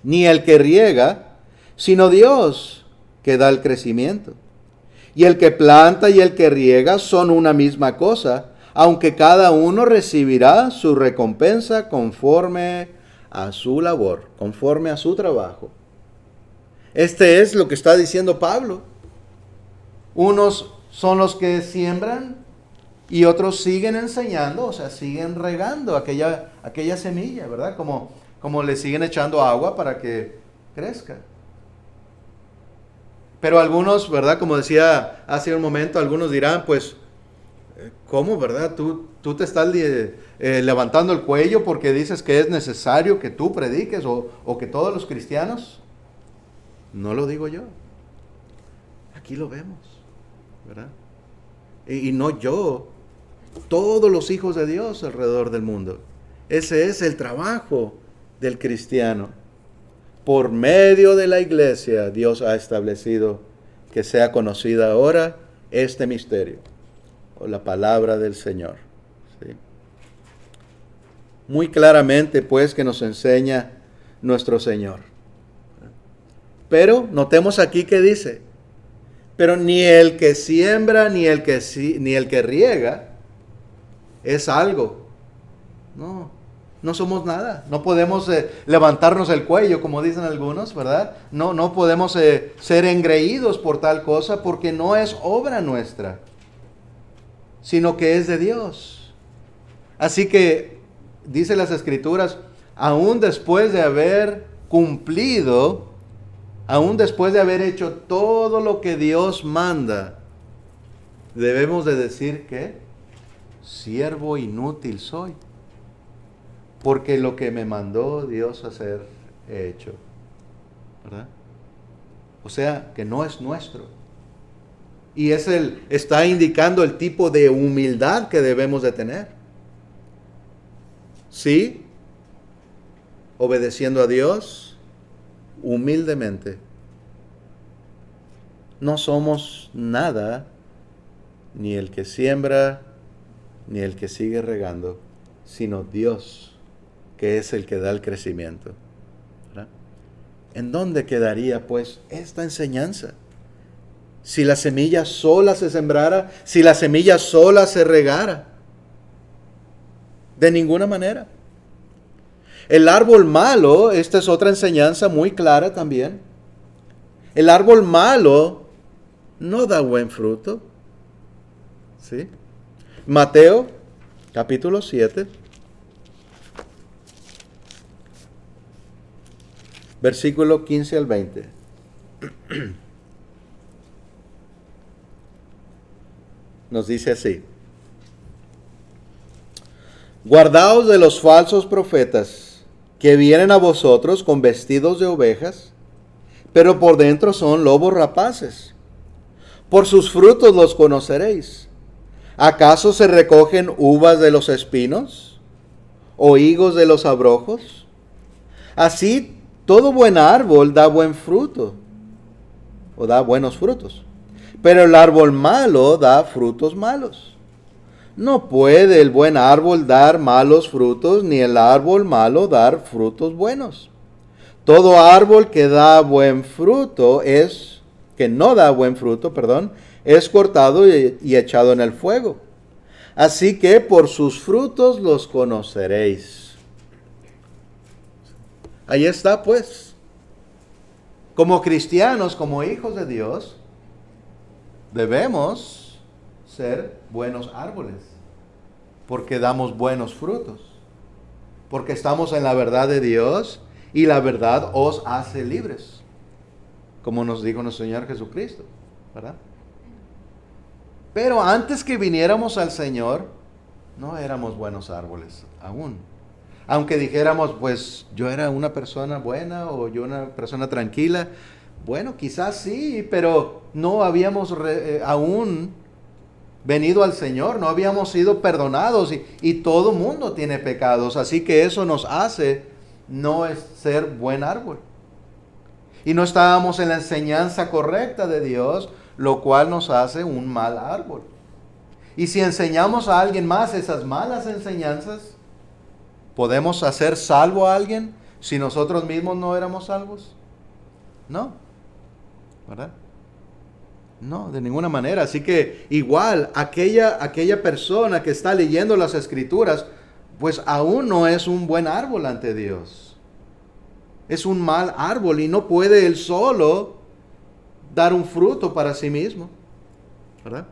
ni el que riega, sino Dios que da el crecimiento. Y el que planta y el que riega son una misma cosa, aunque cada uno recibirá su recompensa conforme a su labor, conforme a su trabajo. Este es lo que está diciendo Pablo. Unos son los que siembran y otros siguen enseñando, o sea, siguen regando aquella semilla, ¿verdad? Como le siguen echando agua para que crezca. Pero algunos, ¿verdad? Como decía hace un momento, algunos dirán, pues, ¿cómo, verdad? Tú te estás levantando el cuello porque dices que es necesario que tú prediques o que todos los cristianos. No lo digo yo. Aquí lo vemos, ¿verdad? Y no yo, todos los hijos de Dios alrededor del mundo. Ese es el trabajo del cristiano. Por medio de la iglesia, Dios ha establecido que sea conocida ahora este misterio, o la palabra del Señor. ¿Sí? Muy claramente, pues, que nos enseña nuestro Señor. Pero notemos aquí que dice, pero ni el que siembra ni el que riega es algo. No somos nada. No podemos levantarnos el cuello, como dicen algunos, ¿verdad? No podemos ser engreídos por tal cosa porque no es obra nuestra, sino que es de Dios. Así que, dice las Escrituras, aún después de haber cumplido, aún después de haber hecho todo lo que Dios manda, debemos de decir que siervo inútil soy, porque lo que me mandó Dios hacer he hecho, ¿verdad? O sea, que no es nuestro. Y está indicando el tipo de humildad que debemos de tener. Sí, obedeciendo a Dios humildemente. No somos nada, ni el que siembra, ni el que sigue regando, sino Dios, que es el que da el crecimiento. ¿Verdad? ¿En dónde quedaría, pues, esta enseñanza? Si la semilla sola se sembrara, si la semilla sola se regara. De ninguna manera. El árbol malo, esta es otra enseñanza muy clara también. El árbol malo no da buen fruto. ¿Sí? Mateo, capítulo 7, versículo 15 al 20. Nos dice así: guardaos de los falsos profetas que vienen a vosotros con vestidos de ovejas, pero por dentro son lobos rapaces. Por sus frutos los conoceréis. ¿Acaso se recogen uvas de los espinos o higos de los abrojos? Así todo buen árbol da buen fruto, o da buenos frutos, pero el árbol malo da frutos malos. No puede el buen árbol dar malos frutos, ni el árbol malo dar frutos buenos. Todo árbol que da buen fruto que no da buen fruto, es cortado y echado en el fuego. Así que por sus frutos los conoceréis. Ahí está, pues. Como cristianos, como hijos de Dios, debemos ser buenos árboles. Porque damos buenos frutos. Porque estamos en la verdad de Dios y la verdad os hace libres. Como nos dijo nuestro Señor Jesucristo, ¿verdad? Pero antes que viniéramos al Señor, no éramos buenos árboles aún. Aunque dijéramos, pues yo era una persona buena o yo una persona tranquila. Bueno, quizás sí, pero no habíamos aún venido al Señor, no habíamos sido perdonados y todo mundo tiene pecados. Así que eso nos hace no ser buen árbol. Y no estábamos en la enseñanza correcta de Dios, lo cual nos hace un mal árbol. Y si enseñamos a alguien más esas malas enseñanzas, ¿podemos hacer salvo a alguien si nosotros mismos no éramos salvos? No, ¿verdad? No, de ninguna manera. Así que igual, aquella persona que está leyendo las Escrituras, pues aún no es un buen árbol ante Dios. Es un mal árbol y no puede él solo dar un fruto para sí mismo, ¿verdad?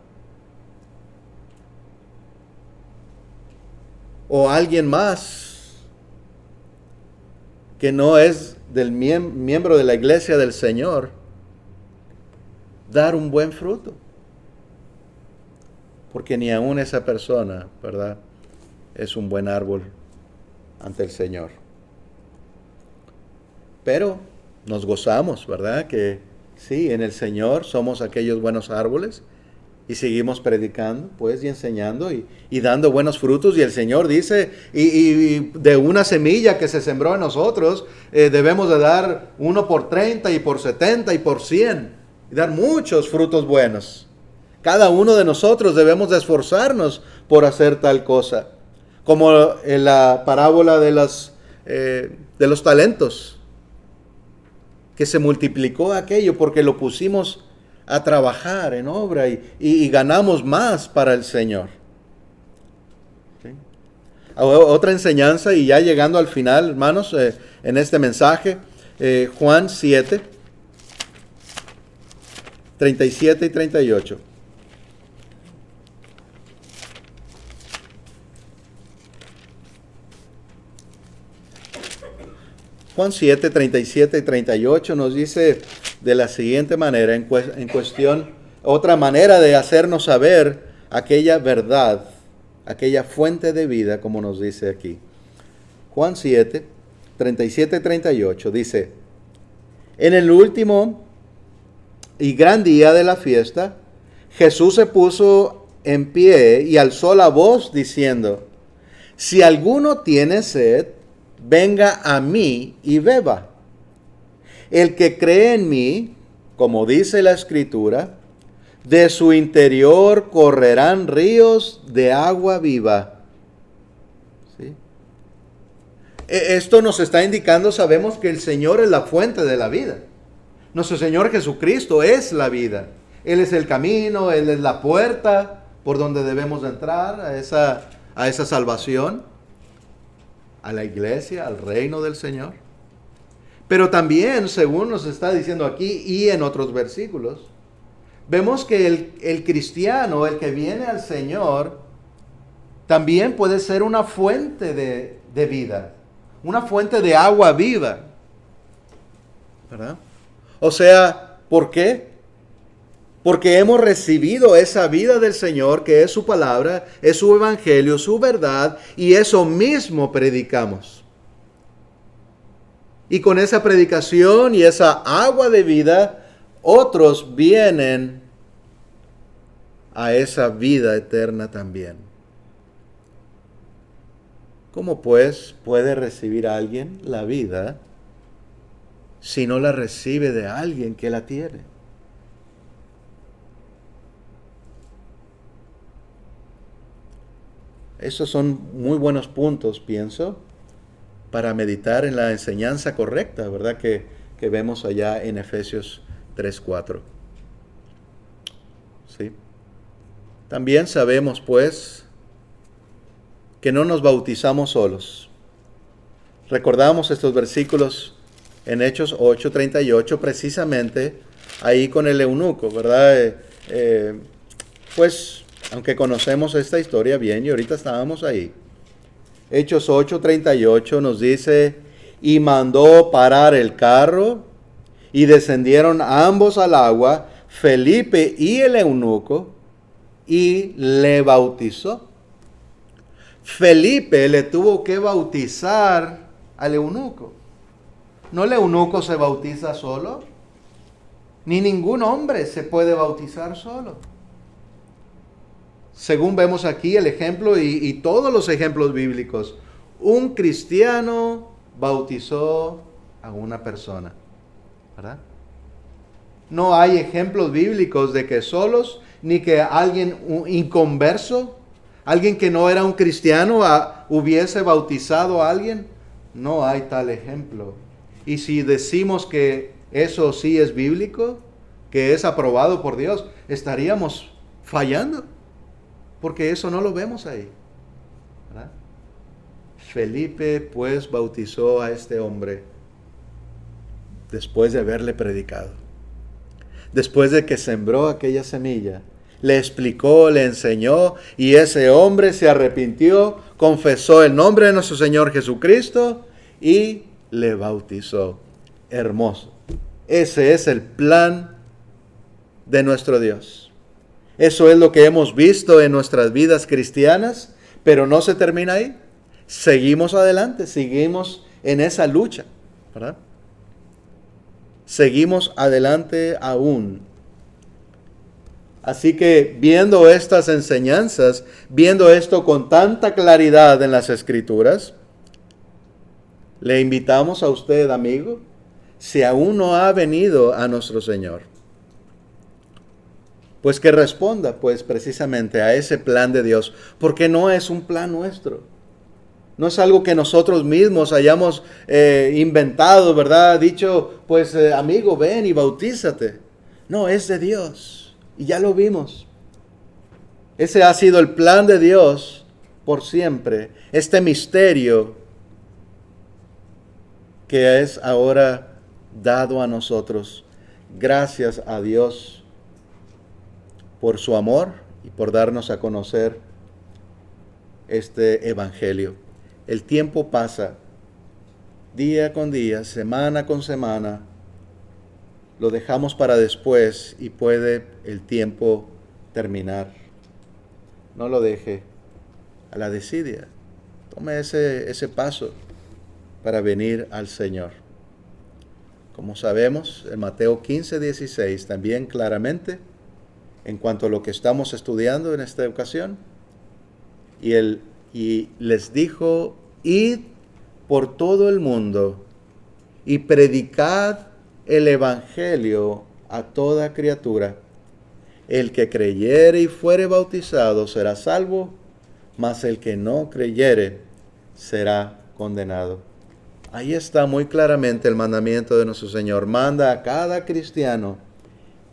O alguien más que no es del miembro de la iglesia del Señor, dar un buen fruto. Porque ni aún esa persona, ¿verdad?, es un buen árbol ante el Señor. Pero nos gozamos, ¿verdad?, que sí, en el Señor somos aquellos buenos árboles y seguimos predicando, pues, y enseñando y dando buenos frutos. Y el Señor dice, y de una semilla que se sembró en nosotros, debemos de dar 1 por 30 y por 70 y por 100, y dar muchos frutos buenos. Cada uno de nosotros debemos de esforzarnos por hacer tal cosa. Como en la parábola de los talentos, que se multiplicó aquello porque lo pusimos a trabajar en obra y ganamos más para el Señor. ¿Sí? Otra enseñanza, y ya llegando al final, hermanos, en este mensaje, Juan 7, 37 y 38. Juan 7, 37 y 38 nos dice de la siguiente manera, en cuestión, otra manera de hacernos saber aquella verdad, aquella fuente de vida, como nos dice aquí. Juan 7, 37 y 38 dice, en el último y gran día de la fiesta, Jesús se puso en pie y alzó la voz diciendo, si alguno tiene sed, venga a mí y beba. El que cree en mí, como dice la Escritura, de su interior correrán ríos de agua viva. ¿Sí? Esto nos está indicando, sabemos que el Señor es la fuente de la vida. Nuestro Señor Jesucristo es la vida. Él es el camino, Él es la puerta por donde debemos entrar a esa salvación, a la iglesia, al reino del Señor. Pero también, según nos está diciendo aquí y en otros versículos, vemos que el cristiano, el que viene al Señor, también puede ser una fuente de vida, una fuente de agua viva, ¿verdad? O sea, ¿por qué? Porque hemos recibido esa vida del Señor, que es su palabra, es su evangelio, su verdad, y eso mismo predicamos. Y con esa predicación y esa agua de vida, otros vienen a esa vida eterna también. ¿Cómo pues puede recibir a alguien la vida si no la recibe de alguien que la tiene? Esos son muy buenos puntos, pienso, para meditar en la enseñanza correcta, ¿verdad? Que vemos allá en Efesios 3:4. ¿Sí? También sabemos, pues, que no nos bautizamos solos. Recordamos estos versículos en Hechos 8:38, precisamente ahí con el eunuco, ¿verdad? Pues aunque conocemos esta historia bien y ahorita estábamos ahí. Hechos 8:38 nos dice, y mandó parar el carro y descendieron ambos al agua, Felipe y el eunuco, y le bautizó. Felipe le tuvo que bautizar al eunuco. No, el eunuco se bautiza solo, ni ningún hombre se puede bautizar solo. Según vemos aquí el ejemplo y todos los ejemplos bíblicos, un cristiano bautizó a una persona, ¿verdad? No hay ejemplos bíblicos de que solos, ni que alguien un inconverso, alguien que no era un cristiano, hubiese bautizado a alguien. No hay tal ejemplo. Y si decimos que eso sí es bíblico, que es aprobado por Dios, estaríamos fallando, porque eso no lo vemos ahí, ¿verdad? Felipe pues bautizó a este hombre después de haberle predicado. Después de que sembró aquella semilla, le explicó, le enseñó, y ese hombre se arrepintió, confesó el nombre de nuestro Señor Jesucristo y le bautizó. Hermoso. Ese es el plan de nuestro Dios. Eso es lo que hemos visto en nuestras vidas cristianas, pero no se termina ahí. Seguimos adelante, seguimos en esa lucha, ¿verdad? Seguimos adelante aún. Así que viendo estas enseñanzas, viendo esto con tanta claridad en las Escrituras, le invitamos a usted, amigo, si aún no ha venido a nuestro Señor, pues que responda pues precisamente a ese plan de Dios, porque no es un plan nuestro. No es algo que nosotros mismos hayamos inventado, ¿verdad? Dicho, pues amigo, ven y bautízate. No, es de Dios. Y ya lo vimos. Ese ha sido el plan de Dios por siempre. Este misterio que es ahora dado a nosotros. Gracias a Dios por su amor y por darnos a conocer este evangelio. El tiempo pasa, día con día, semana con semana, lo dejamos para después y puede el tiempo terminar. No lo deje a la desidia. Tome ese paso para venir al Señor. Como sabemos, en Mateo 15:16 también claramente, en cuanto a lo que estamos estudiando en esta ocasión, y les dijo, id por todo el mundo y predicad el evangelio a toda criatura. El que creyere y fuere bautizado será salvo, mas el que no creyere será condenado. Ahí está muy claramente el mandamiento de nuestro Señor. Manda a cada cristiano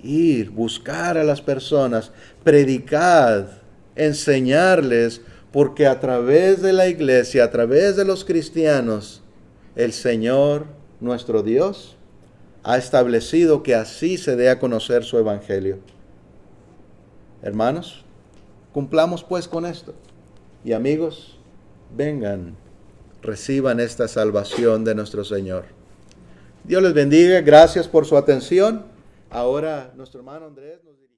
ir, buscar a las personas, predicad, enseñarles, porque a través de la iglesia, a través de los cristianos, el Señor, nuestro Dios, ha establecido que así se dé a conocer su evangelio. Hermanos, cumplamos pues con esto. Y amigos, vengan, reciban esta salvación de nuestro Señor. Dios les bendiga, gracias por su atención. Ahora nuestro hermano Andrés nos dirá.